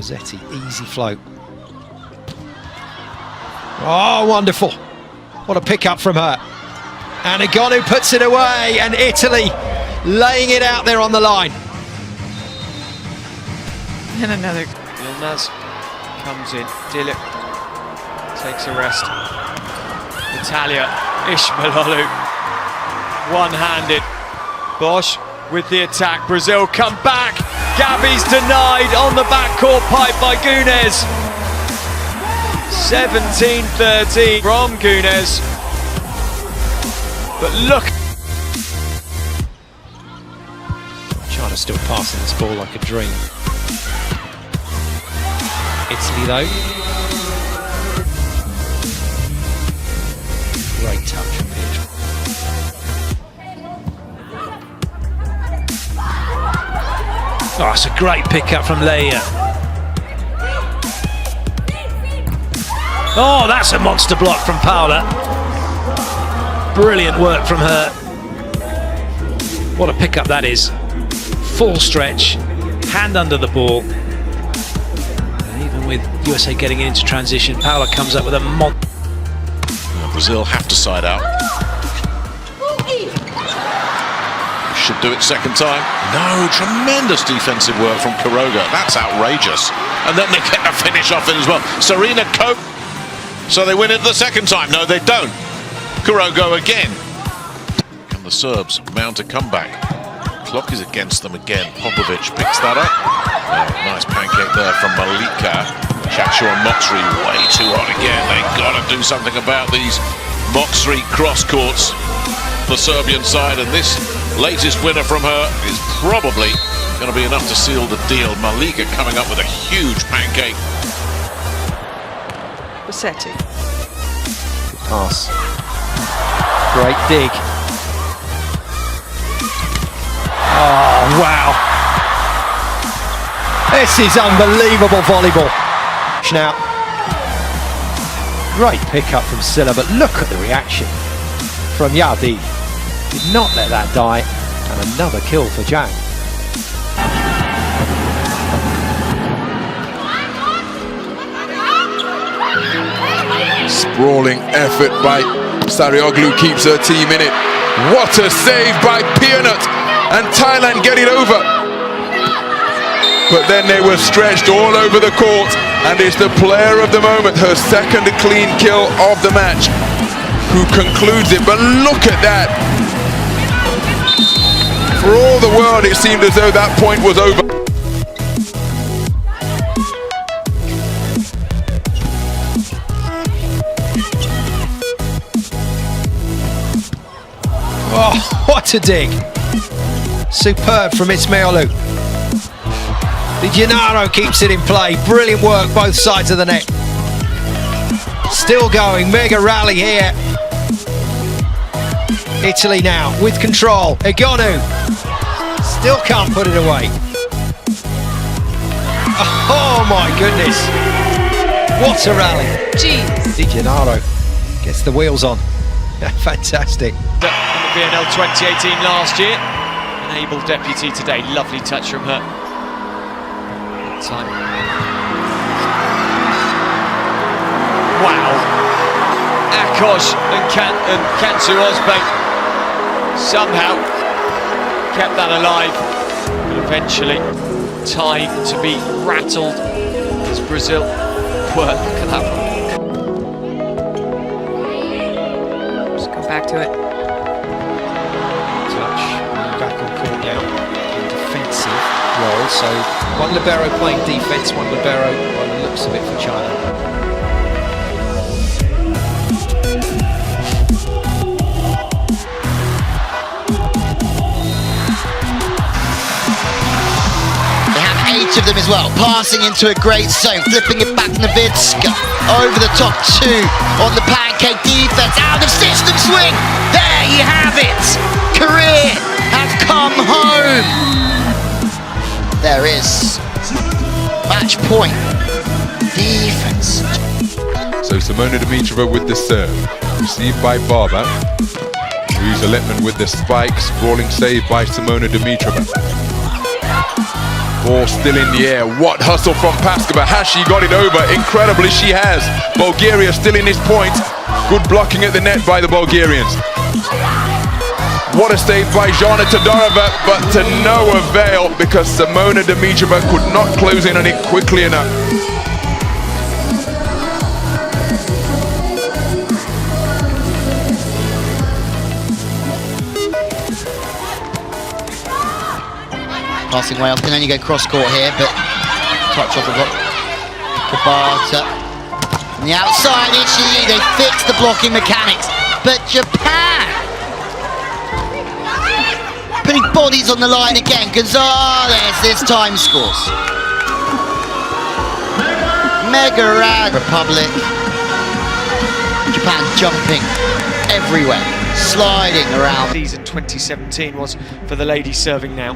Rossetti, easy float. Oh, wonderful. What a pick-up from her. And Egonu puts it away, and Italy laying it out there on the line. And another. Yilmaz comes in. Dilip takes a rest. Italia, Ishmaeloglu, one-handed. Bosch with the attack. Brazil come back. Gabby's denied on the backcourt pipe by Gunes. 17-13 from Gunes. But look. China still passing this ball like a dream. Italy though. Great touch from Pitch. Oh, it's a great pick-up from Leia. Oh, that's a monster block from Paula. Brilliant work from her. What a pick-up that is. Full stretch, hand under the ball. And even with USA getting into transition, Paula comes up with a Brazil have to side out. Should do it second time. No, tremendous defensive work from Quiroga. That's outrageous. And then they get a finish off it as well. Serena Cope. So they win it the second time. No, they don't. Quiroga again. And the Serbs mount a comeback. Clock is against them again. Popovic picks that up. Nice pancake there from Malika. Chacho and Moxley way too hot again. They've got to do something about these Moxley cross courts. The Serbian side, and this latest winner from her is probably going to be enough to seal the deal. Malika coming up with a huge pancake. Rossetti. Good pass. Great dig. Oh, wow. This is unbelievable volleyball. Now, great pick-up from Silla, but look at the reaction from Yadi. Did not let that die, and another kill for Zhang. Sprawling effort by Sarioglu keeps her team in it. What a save by Pianut, and Thailand get it over. But then they were stretched all over the court, and it's the player of the moment, her second clean kill of the match, who concludes it. But look at that. For all the world, it seemed as though that point was over. Oh, what a dig. Superb from Ishmaeloglu. Di Gennaro keeps it in play. Brilliant work both sides of the net. Still going, mega rally here. Italy now with control. Egonu still can't put it away. Oh my goodness. What a rally. Jeez. Di Gennaro gets the wheels on. Fantastic. In the VNL 2018 last year. An able deputy today. Lovely touch from her. Time. Wow. Akos and Kansu Osbank somehow kept that alive, but eventually time to be rattled as Brazil were. Look at that one. Just go back to it. Touch, back on court now in defensive role, so one libero playing defense, one libero by the looks of it for China. Of them as well, passing into a great zone, flipping it back Navitska over the top two on the pancake defense, out of system swing. There you have it. Career has come home. There is match point defense. So Simona Dimitrova with the serve, received by Barber. Louisa Littman with the spike, sprawling save by Simona Dimitrova. Ball still in the air. What hustle from Paskova. Has she got it over? Incredibly, she has. Bulgaria still in this point. Good blocking at the net by the Bulgarians. What a save by Zhana Todorova, but to no avail because Simona Dimitrova could not close in on it quickly enough. Passing Wales can only go cross-court here, but touch off the block. Kabata. On the outside, Ishii, they fixed the blocking mechanics, but Japan putting bodies on the line again. Gonzalez this time scores. Mega rag. Republic. Japan jumping everywhere, sliding around. Season 2017 was for the ladies serving now.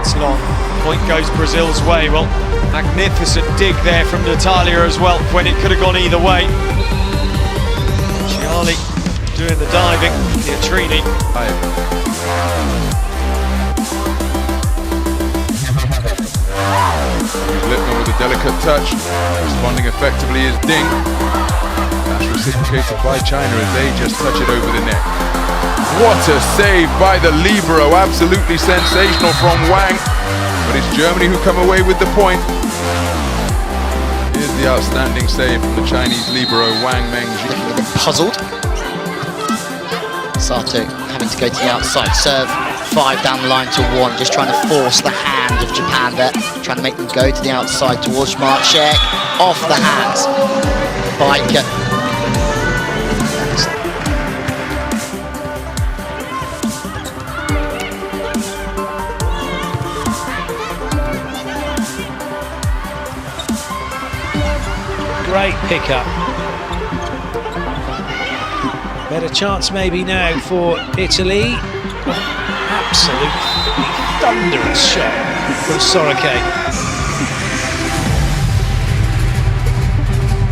It's long. Point goes Brazil's way. Well, magnificent dig there from Natalia as well when it could have gone either way. Chiali doing the diving. Pietrini. Lippman with a delicate touch. Responding effectively is Ding. That's reciprocated by China as they just touch it over the net. What a save by the libero, absolutely sensational from Wang, but it's Germany who come away with the point. Here's the outstanding save from the Chinese libero, Wang Mengji. Puzzled. Sato having to go to the outside, serve 5 down the line to 1, just trying to force the hand of Japan there, trying to make them go to the outside towards Marchek, off the hands. Biker. Great pickup. Better chance maybe now for Italy. Absolutely thunderous shot from Sorake.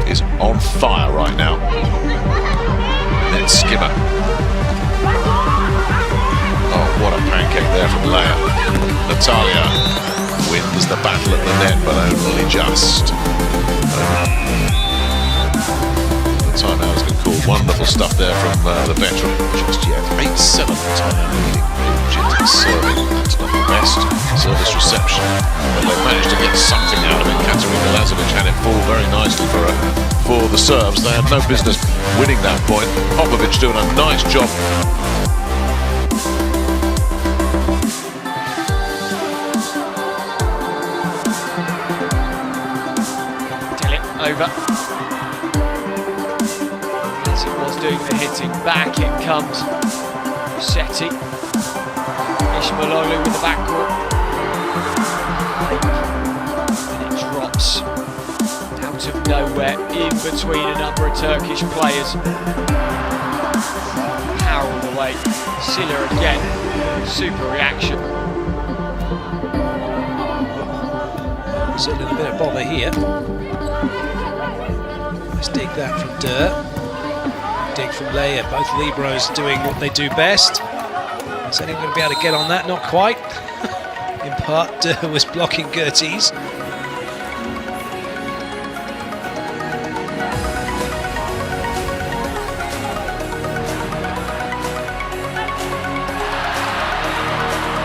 Is on fire right now. Net skimmer. Oh, what a pancake there from Leia. Natalia wins the battle at the net, but only just. The timeout has been called. Wonderful stuff there from the veteran. Just yet 8-7 timeout leading. Bridget serving. That's not the best service reception, but they managed to get something out of it. Katerina Lazovic had it fall very nicely for the serves. They had no business winning that point. Popovic doing a nice job. Over. As it was doing the hitting, back it comes. Setti. Ishmaeloglu with the backcourt. And it drops out of nowhere in between a number of Turkish players. Power all the way. Silla again. Super reaction. See a little bit of bother here. Let's dig that from Dirt. Dig from Leia. Both liberos doing what they do best. Is anyone going to be able to get on that? Not quite. In part, Dirt was blocking Gerties.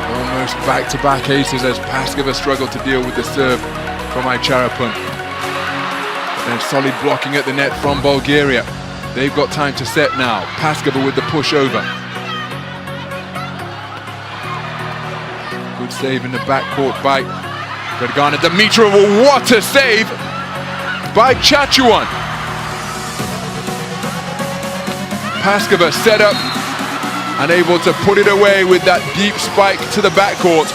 Almost back-to-back aces as Paskova struggled to deal with the serve from Icharapun. And solid blocking at the net from Bulgaria. They've got time to set now. Paskova with the push over. Good save in the backcourt by Gregana Dimitrova. What a save by Chachuan. Paskova set up and able to put it away with that deep spike to the backcourt.